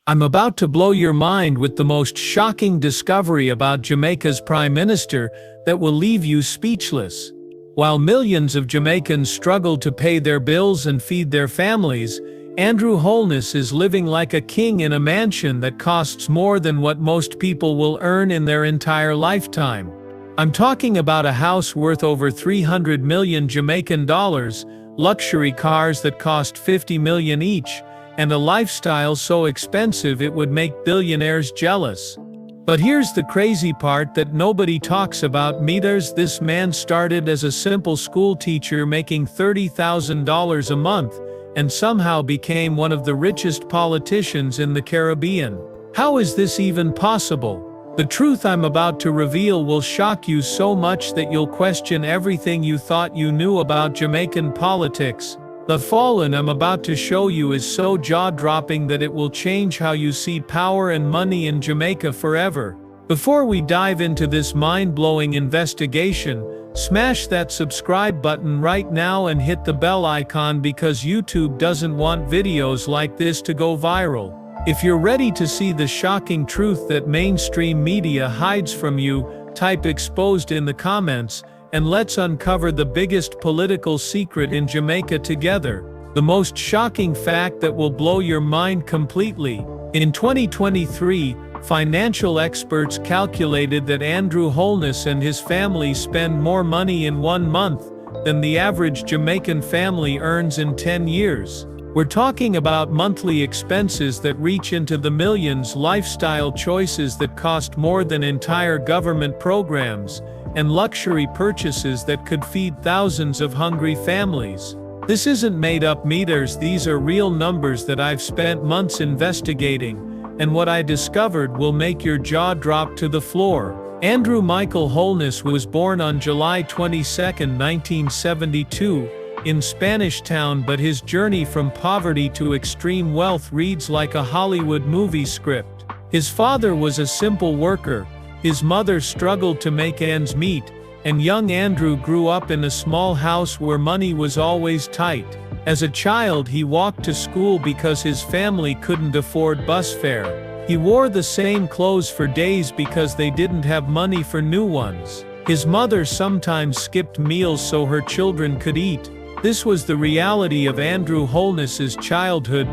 I'm about to blow your mind with the most shocking discovery about Jamaica's Prime Minister that will leave you speechless. While millions of Jamaicans struggle to pay their bills and feed their families, Andrew Holness is living like a king in a mansion that costs more than what most people will earn in their entire lifetime. I'm talking about a house worth over 300 million Jamaican dollars, luxury cars that cost 50 million each, and a lifestyle so expensive it would make billionaires jealous. But here's the crazy part that nobody talks about. This man started as a simple school teacher making $30,000 a month, and somehow became one of the richest politicians in the Caribbean. How is this even possible? The truth I'm about to reveal will shock you so much that you'll question everything you thought you knew about Jamaican politics. The fallen I'm about to show you is so jaw-dropping that it will change how you see power and money in Jamaica forever. Before we dive into this mind-blowing investigation, smash that subscribe button right now and hit the bell icon because YouTube doesn't want videos like this to go viral. If you're ready to see the shocking truth that mainstream media hides from you, type exposed in the comments, and let's uncover the biggest political secret in Jamaica together. The most shocking fact that will blow your mind completely. In 2023, financial experts calculated that Andrew Holness and his family spend more money in 1 month than the average Jamaican family earns in 10 years. We're talking about monthly expenses that reach into the millions, lifestyle choices that cost more than entire government programs, and luxury purchases that could feed thousands of hungry families. This isn't made up meters, these are real numbers that I've spent months investigating, and what I discovered will make your jaw drop to the floor. Andrew Michael Holness was born on July 22, 1972, in Spanish Town, but his journey from poverty to extreme wealth reads like a Hollywood movie script. His father was a simple worker, his mother struggled to make ends meet, and young Andrew grew up in a small house where money was always tight. As a child, he walked to school because his family couldn't afford bus fare. He wore the same clothes for days because they didn't have money for new ones. His mother sometimes skipped meals so her children could eat. This was the reality of Andrew Holness's childhood,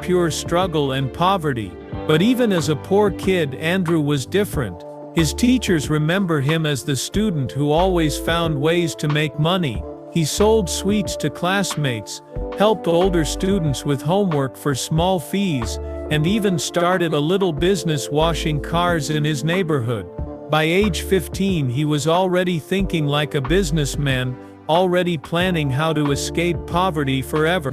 pure struggle and poverty. But even as a poor kid, Andrew was different. His teachers remember him as the student who always found ways to make money. He sold sweets to classmates, helped older students with homework for small fees, and even started a little business washing cars in his neighborhood. By age 15, he was already thinking like a businessman, already planning how to escape poverty forever.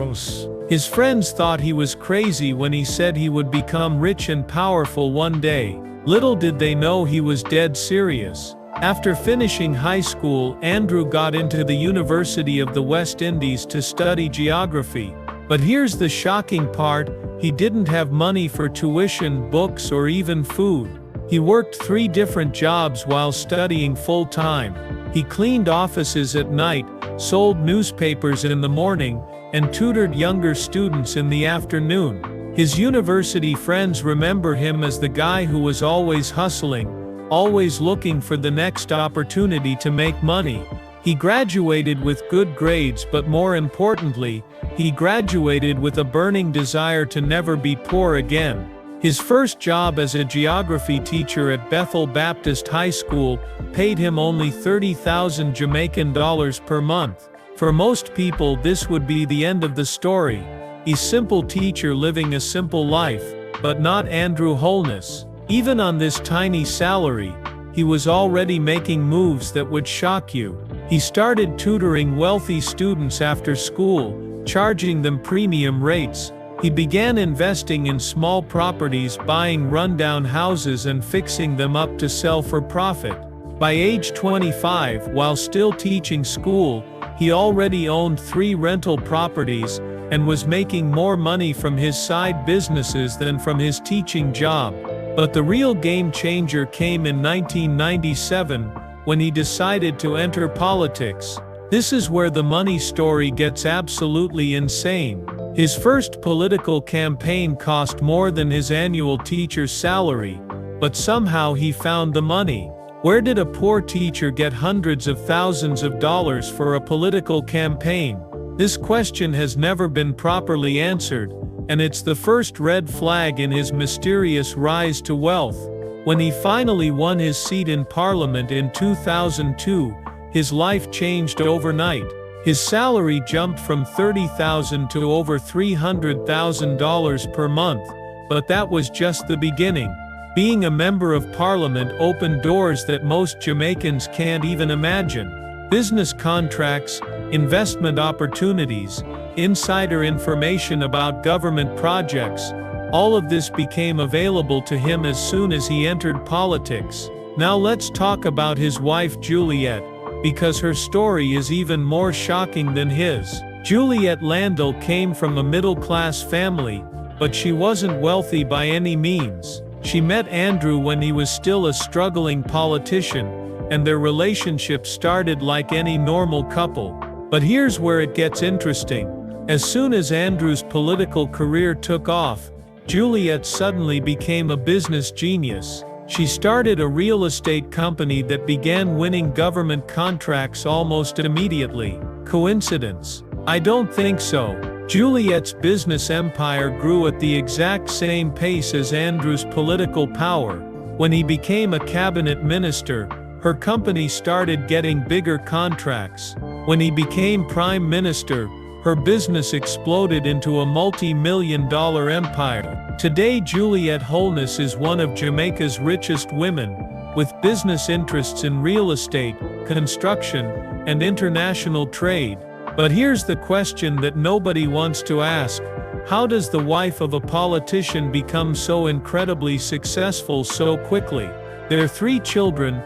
His friends thought he was crazy when he said he would become rich and powerful one day. Little did they know he was dead serious. After finishing high school, Andrew got into the University of the West Indies to study geography. But here's the shocking part, he didn't have money for tuition, books, or even food. He worked 3 different jobs while studying full-time. He cleaned offices at night, sold newspapers in the morning, and tutored younger students in the afternoon. His university friends remember him as the guy who was always hustling, always looking for the next opportunity to make money. He graduated with good grades, but more importantly, he graduated with a burning desire to never be poor again. His first job as a geography teacher at Bethel Baptist High School paid him only 30,000 Jamaican dollars per month. For most people, this would be the end of the story. A simple teacher living a simple life, but not Andrew Holness. Even on this tiny salary, he was already making moves that would shock you. He started tutoring wealthy students after school, charging them premium rates. He began investing in small properties, buying rundown houses and fixing them up to sell for profit. By age 25, while still teaching school, he already owned 3 rental properties, and was making more money from his side businesses than from his teaching job. But the real game changer came in 1997, when he decided to enter politics. This is where the money story gets absolutely insane. His first political campaign cost more than his annual teacher's salary, but somehow he found the money. Where did a poor teacher get hundreds of thousands of dollars for a political campaign? This question has never been properly answered, and it's the first red flag in his mysterious rise to wealth. When he finally won his seat in Parliament in 2002, his life changed overnight. His salary jumped from $30,000 to over $300,000 per month, but that was just the beginning. Being a member of Parliament opened doors that most Jamaicans can't even imagine. Business contracts, investment opportunities, insider information about government projects, all of this became available to him as soon as he entered politics. Now let's talk about his wife Juliet, because her story is even more shocking than his. Juliet Landell came from a middle-class family, but she wasn't wealthy by any means. She met Andrew when he was still a struggling politician, and their relationship started like any normal couple. But here's where it gets interesting. As soon as Andrew's political career took off, Juliet suddenly became a business genius. She started a real estate company that began winning government contracts almost immediately. Coincidence? I don't think so. Juliet's business empire grew at the exact same pace as Andrew's political power. When he became a cabinet minister, her company started getting bigger contracts. When he became prime minister, her business exploded into a multi-million-dollar empire. Today Juliet Holness is one of Jamaica's richest women, with business interests in real estate, construction, and international trade. But here's the question that nobody wants to ask. How does the wife of a politician become so incredibly successful so quickly? Their 3 children,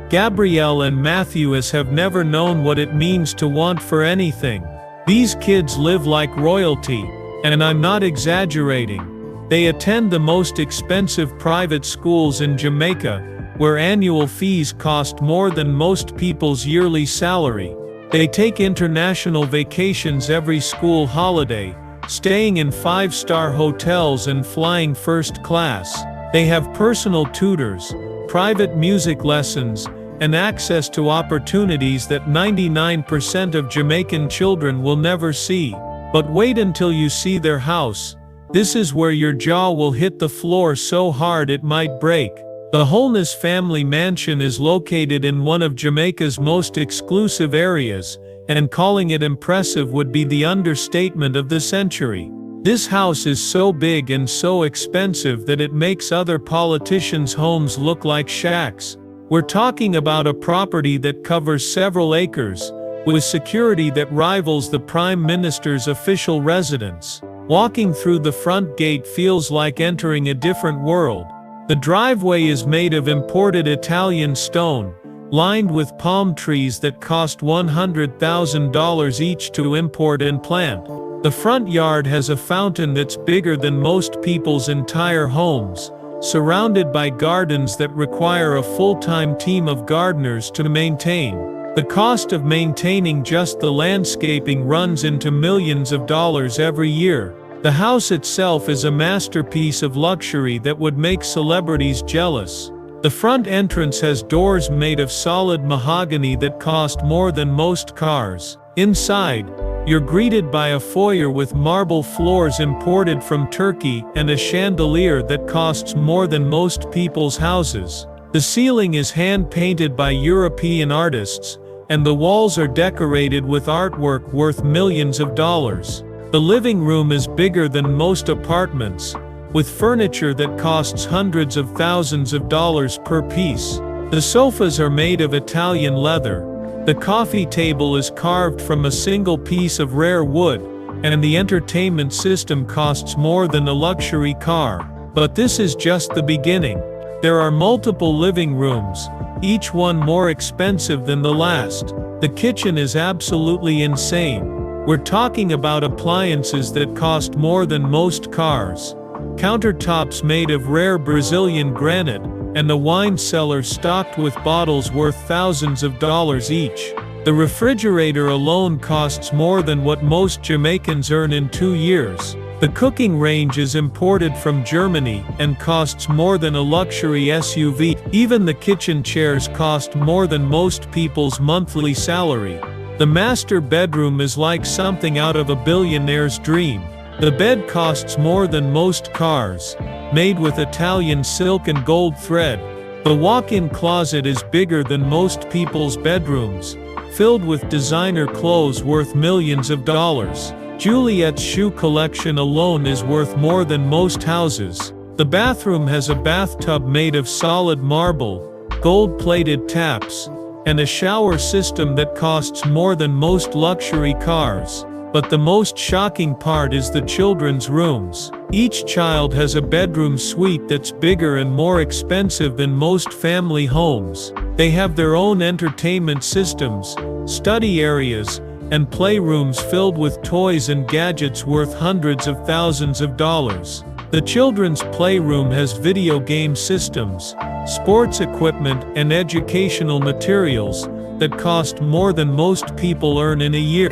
Gabrielle and Matthews, have never known what it means to want for anything. These kids live like royalty, and I'm not exaggerating. They attend the most expensive private schools in Jamaica, where annual fees cost more than most people's yearly salary. They take international vacations every school holiday, staying in 5-star hotels and flying first class. They have personal tutors, private music lessons, and access to opportunities that 99% of Jamaican children will never see. But wait until you see their house. This is where your jaw will hit the floor so hard it might break. The Holness family mansion is located in one of Jamaica's most exclusive areas, and calling it impressive would be the understatement of the century. This house is so big and so expensive that it makes other politicians' homes look like shacks. We're talking about a property that covers several acres, with security that rivals the Prime Minister's official residence. Walking through the front gate feels like entering a different world. The driveway is made of imported Italian stone, lined with palm trees that cost $100,000 each to import and plant. The front yard has a fountain that's bigger than most people's entire homes, surrounded by gardens that require a full-time team of gardeners to maintain. The cost of maintaining just the landscaping runs into millions of dollars every year. The house itself is a masterpiece of luxury that would make celebrities jealous. The front entrance has doors made of solid mahogany that cost more than most cars. Inside, you're greeted by a foyer with marble floors imported from Turkey and a chandelier that costs more than most people's houses. The ceiling is hand-painted by European artists, and the walls are decorated with artwork worth millions of dollars. The living room is bigger than most apartments, with furniture that costs hundreds of thousands of dollars per piece. The sofas are made of Italian leather. The coffee table is carved from a single piece of rare wood, and the entertainment system costs more than a luxury car. But this is just the beginning. There are multiple living rooms, each one more expensive than the last. The kitchen is absolutely insane. We're talking about appliances that cost more than most cars. Countertops made of rare Brazilian granite, and the wine cellar stocked with bottles worth thousands of dollars each. The refrigerator alone costs more than what most Jamaicans earn in 2 years. The cooking range is imported from Germany and costs more than a luxury SUV. Even the kitchen chairs cost more than most people's monthly salary. The master bedroom is like something out of a billionaire's dream. The bed costs more than most cars, made with Italian silk and gold thread. The walk-in closet is bigger than most people's bedrooms, filled with designer clothes worth millions of dollars. Juliet's shoe collection alone is worth more than most houses. The bathroom has a bathtub made of solid marble, gold-plated taps, and a shower system that costs more than most luxury cars. But the most shocking part is the children's rooms. Each child has a bedroom suite that's bigger and more expensive than most family homes. They have their own entertainment systems, study areas, and playrooms filled with toys and gadgets worth hundreds of thousands of dollars. The children's playroom has video game systems, sports equipment, and educational materials that cost more than most people earn in a year.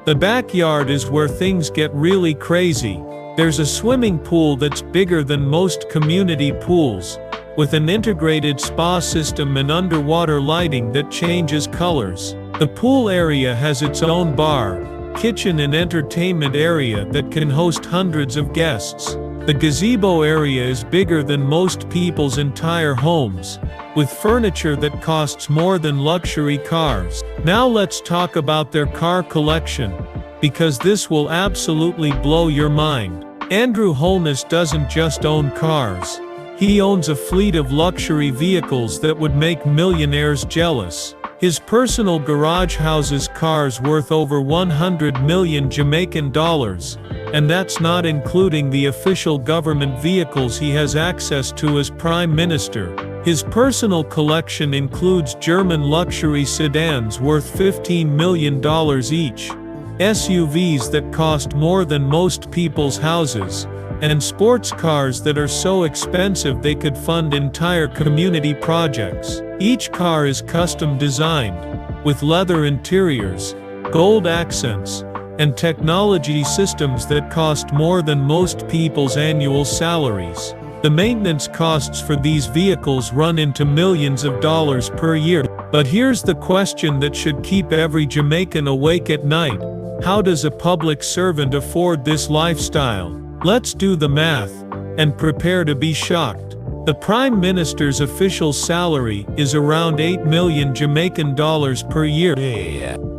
The backyard is where things get really crazy. There's a swimming pool that's bigger than most community pools, with an integrated spa system and underwater lighting that changes colors. The pool area has its own bar, kitchen and entertainment area that can host hundreds of guests. The gazebo area is bigger than most people's entire homes, with furniture that costs more than luxury cars. Now let's talk about their car collection, because this will absolutely blow your mind. Andrew Holness doesn't just own cars. He owns a fleet of luxury vehicles that would make millionaires jealous. His personal garage houses cars worth over 100 million Jamaican dollars, and that's not including the official government vehicles he has access to as Prime Minister. His personal collection includes German luxury sedans worth $15 million each, SUVs that cost more than most people's houses, and sports cars that are so expensive they could fund entire community projects. Each car is custom designed, with leather interiors, gold accents, and technology systems that cost more than most people's annual salaries. The maintenance costs for these vehicles run into millions of dollars per year. But here's the question that should keep every Jamaican awake at night: how does a public servant afford this lifestyle? Let's do the math, and prepare to be shocked. The Prime Minister's official salary is around 8 million Jamaican dollars per year.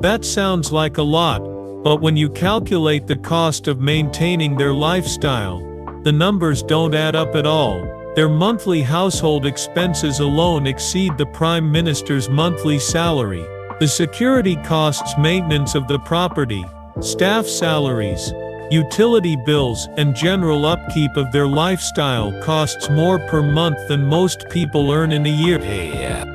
That sounds like a lot, but when you calculate the cost of maintaining their lifestyle, the numbers don't add up at all. Their monthly household expenses alone exceed the Prime Minister's monthly salary. The security costs, maintenance of the property, staff salaries, utility bills, and general upkeep of their lifestyle costs more per month than most people earn in a year.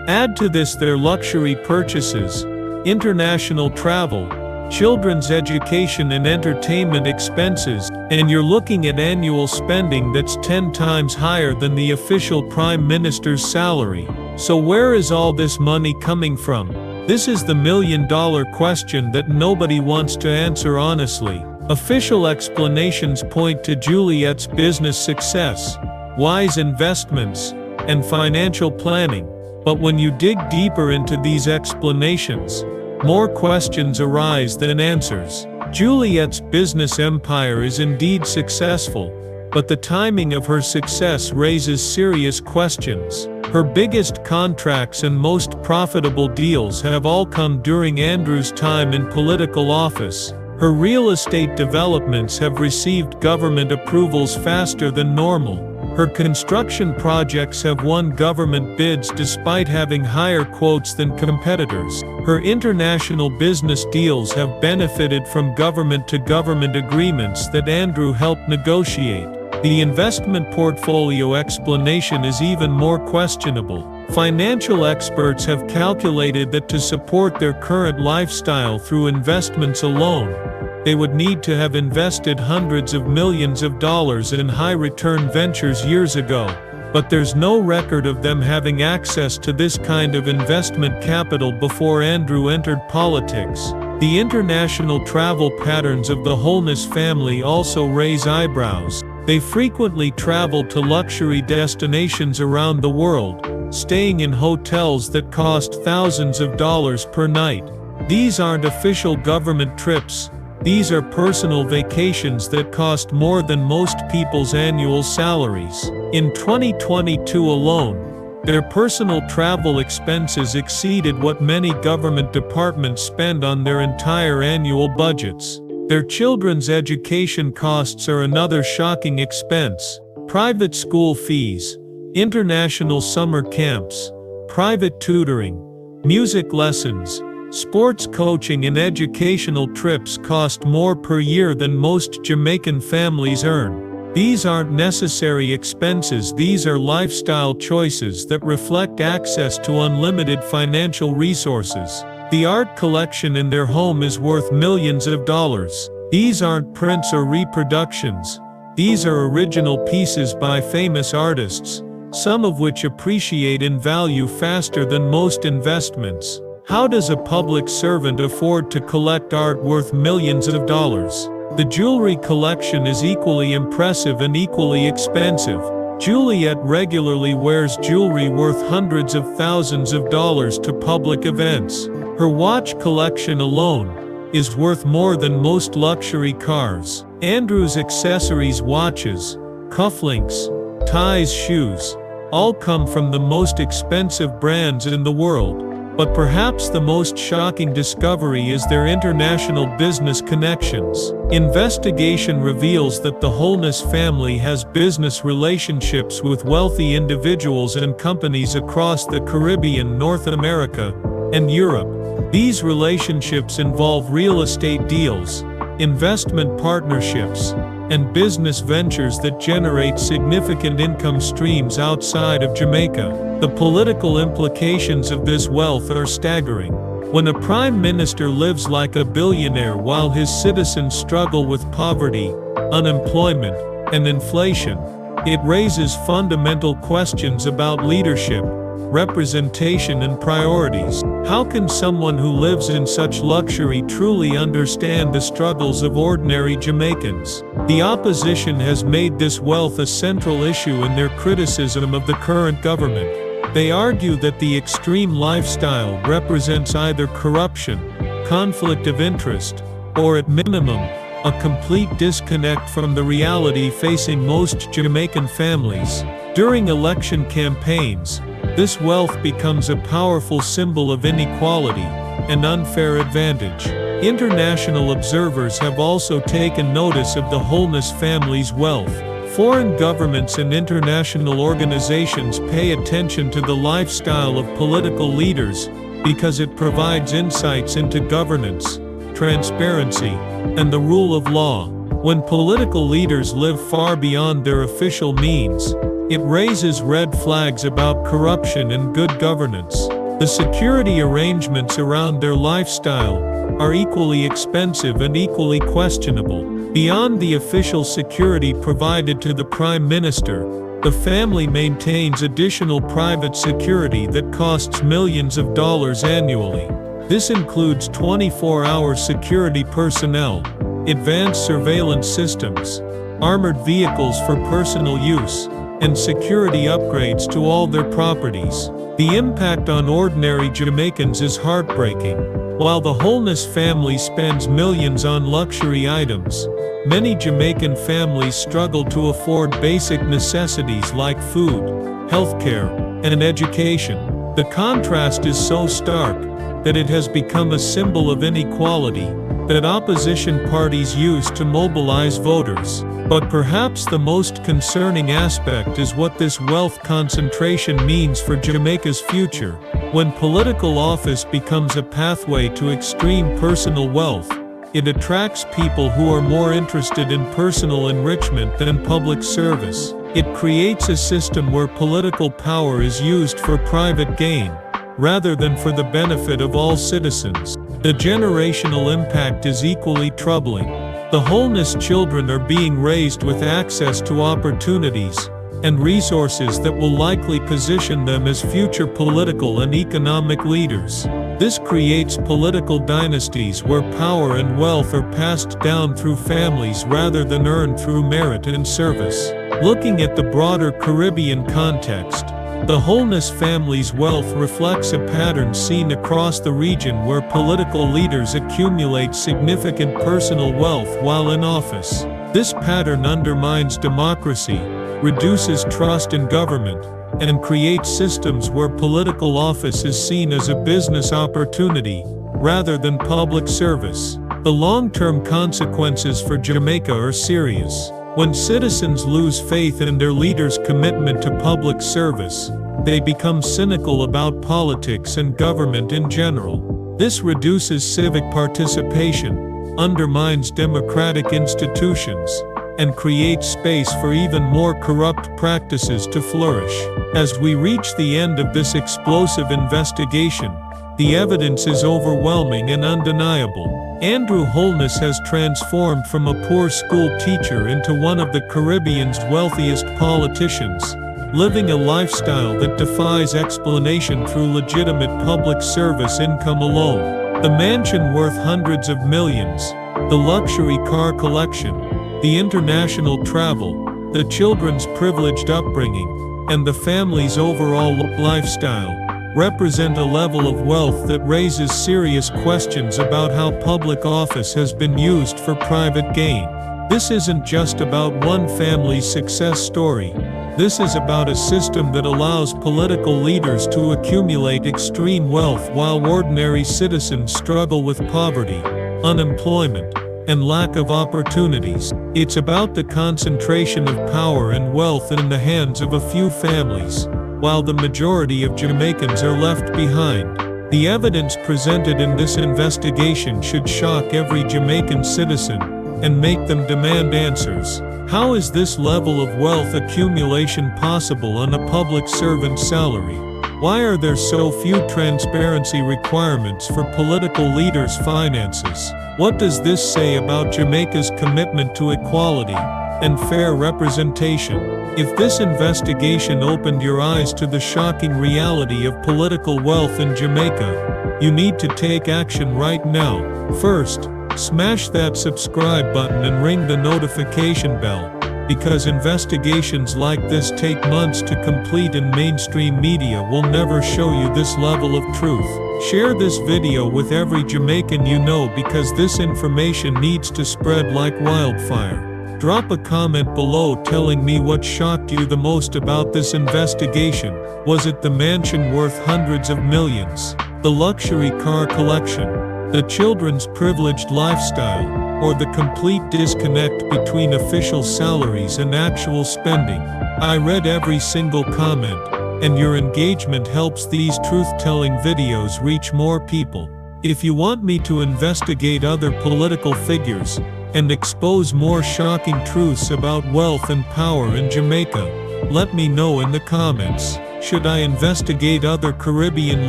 Add to this their luxury purchases, international travel, children's education and entertainment expenses, and you're looking at annual spending that's 10 times higher than the official Prime Minister's salary. So where is all this money coming from? This is the million-dollar question that nobody wants to answer honestly. Official explanations point to Juliet's business success, wise investments, and financial planning. But when you dig deeper into these explanations, more questions arise than answers. Juliet's business empire is indeed successful, but the timing of her success raises serious questions. Her biggest contracts and most profitable deals have all come during Andrew's time in political office. Her real estate developments have received government approvals faster than normal. Her construction projects have won government bids despite having higher quotes than competitors. Her international business deals have benefited from government-to-government agreements that Andrew helped negotiate. The investment portfolio explanation is even more questionable. Financial experts have calculated that to support their current lifestyle through investments alone, they would need to have invested hundreds of millions of dollars in high-return ventures years ago. but there's no record of them having access to this kind of investment capital before Andrew entered politics. The international travel patterns of the Holness family also raise eyebrows. They frequently travel to luxury destinations around the world, staying in hotels that cost thousands of dollars per night. These aren't official government trips. These are personal vacations that cost more than most people's annual salaries. In 2022 alone, their personal travel expenses exceeded what many government departments spend on their entire annual budgets. Their children's education costs are another shocking expense. Private school fees, international summer camps, private tutoring, music lessons, sports coaching and educational trips cost more per year than most Jamaican families earn. These aren't necessary expenses, these are lifestyle choices that reflect access to unlimited financial resources. The art collection in their home is worth millions of dollars. These aren't prints or reproductions. These are original pieces by famous artists, some of which appreciate in value faster than most investments. How does a public servant afford to collect art worth millions of dollars? The jewelry collection is equally impressive and equally expensive. Juliet regularly wears jewelry worth hundreds of thousands of dollars to public events. Her watch collection alone is worth more than most luxury cars. Andrew's accessories, watches, cufflinks, ties, shoes, all come from the most expensive brands in the world. But perhaps the most shocking discovery is their international business connections. Investigation reveals that the Holness family has business relationships with wealthy individuals and companies across the Caribbean, North America, and Europe. These relationships involve real estate deals, investment partnerships, and business ventures that generate significant income streams outside of Jamaica. The political implications of this wealth are staggering. When a prime minister lives like a billionaire while his citizens struggle with poverty, unemployment, and inflation, it raises fundamental questions about leadership, representation, and priorities. How can someone who lives in such luxury truly understand the struggles of ordinary Jamaicans? The opposition has made this wealth a central issue in their criticism of the current government. They argue that the extreme lifestyle represents either corruption, conflict of interest, or at minimum, a complete disconnect from the reality facing most Jamaican families. During election campaigns, this wealth becomes a powerful symbol of inequality and unfair advantage. International observers have also taken notice of the Holness family's wealth. Foreign governments and international organizations pay attention to the lifestyle of political leaders because it provides insights into governance, transparency, and the rule of law. When political leaders live far beyond their official means, it raises red flags about corruption and good governance. The security arrangements around their lifestyle are equally expensive and equally questionable. Beyond the official security provided to the Prime Minister, the family maintains additional private security that costs millions of dollars annually. This includes 24-hour security personnel, advanced surveillance systems, armored vehicles for personal use, and security upgrades to all their properties. The impact on ordinary Jamaicans is heartbreaking. While the Holness family spends millions on luxury items, many Jamaican families struggle to afford basic necessities like food, healthcare, and education. The contrast is so stark that it has become a symbol of inequality that opposition parties use to mobilize voters. But perhaps the most concerning aspect is what this wealth concentration means for Jamaica's future. When political office becomes a pathway to extreme personal wealth, it attracts people who are more interested in personal enrichment than public service. It creates a system where political power is used for private gain, rather than for the benefit of all citizens. The generational impact is equally troubling. The Holness children are being raised with access to opportunities, and resources that will likely position them as future political and economic leaders. This creates political dynasties where power and wealth are passed down through families rather than earned through merit and service. Looking at the broader Caribbean context, the Holness family's wealth reflects a pattern seen across the region where political leaders accumulate significant personal wealth while in office. This pattern undermines democracy, reduces trust in government, and creates systems where political office is seen as a business opportunity rather than public service. The long-term consequences for Jamaica are serious. When citizens lose faith in their leaders' commitment to public service, they become cynical about politics and government in general. This reduces civic participation, undermines democratic institutions, and creates space for even more corrupt practices to flourish. As we reach the end of this explosive investigation, the evidence is overwhelming and undeniable. Andrew Holness has transformed from a poor school teacher into one of the Caribbean's wealthiest politicians, living a lifestyle that defies explanation through legitimate public service income alone. The mansion worth hundreds of millions, the luxury car collection, the international travel, the children's privileged upbringing, and the family's overall lifestyle represent a level of wealth that raises serious questions about how public office has been used for private gain. This isn't just about one family's success story. This is about a system that allows political leaders to accumulate extreme wealth while ordinary citizens struggle with poverty, unemployment, and lack of opportunities. It's about the concentration of power and wealth in the hands of a few families, while the majority of Jamaicans are left behind. The evidence presented in this investigation should shock every Jamaican citizen and make them demand answers. How is this level of wealth accumulation possible on a public servant's salary? Why are there so few transparency requirements for political leaders' finances? What does this say about Jamaica's commitment to equality and fair representation? If this investigation opened your eyes to the shocking reality of political wealth in Jamaica, you need to take action right now. First, smash that subscribe button and ring the notification bell, because investigations like this take months to complete and mainstream media will never show you this level of truth. Share this video with every Jamaican you know because this information needs to spread like wildfire. Drop a comment below telling me what shocked you the most about this investigation. Was it the mansion worth hundreds of millions, the luxury car collection, the children's privileged lifestyle, or the complete disconnect between official salaries and actual spending? I read every single comment, and your engagement helps these truth-telling videos reach more people. If you want me to investigate other political figures and expose more shocking truths about wealth and power in Jamaica, let me know in the comments. Should I investigate other Caribbean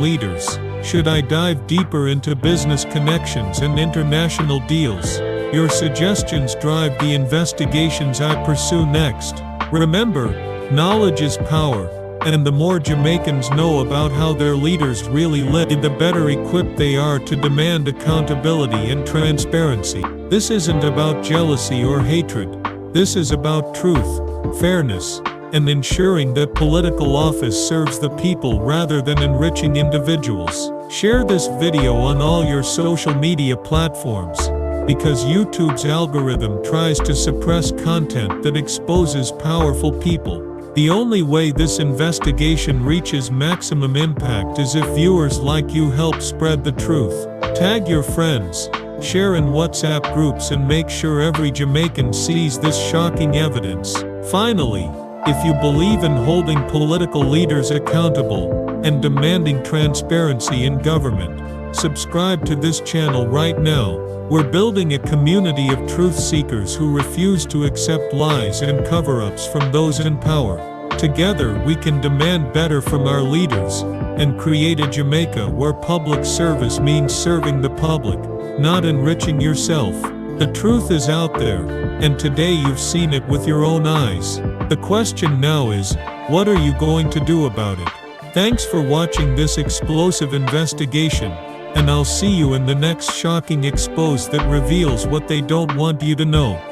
leaders? Should I dive deeper into business connections and international deals? Your suggestions drive the investigations I pursue next. Remember, knowledge is power, and the more Jamaicans know about how their leaders really live, the better equipped they are to demand accountability and transparency. This isn't about jealousy or hatred. This is about truth, fairness, and ensuring that political office serves the people rather than enriching individuals. Share this video on all your social media platforms, because YouTube's algorithm tries to suppress content that exposes powerful people. The only way this investigation reaches maximum impact is if viewers like you help spread the truth. Tag your friends, share in WhatsApp groups, and make sure every Jamaican sees this shocking evidence. Finally, if you believe in holding political leaders accountable and demanding transparency in government, subscribe to this channel right now. We're building a community of truth seekers who refuse to accept lies and cover-ups from those in power. Together we can demand better from our leaders and create a Jamaica where public service means serving the public, not enriching yourself. The truth is out there, and today you've seen it with your own eyes. The question now is, what are you going to do about it? Thanks for watching this explosive investigation, and I'll see you in the next shocking expose that reveals what they don't want you to know.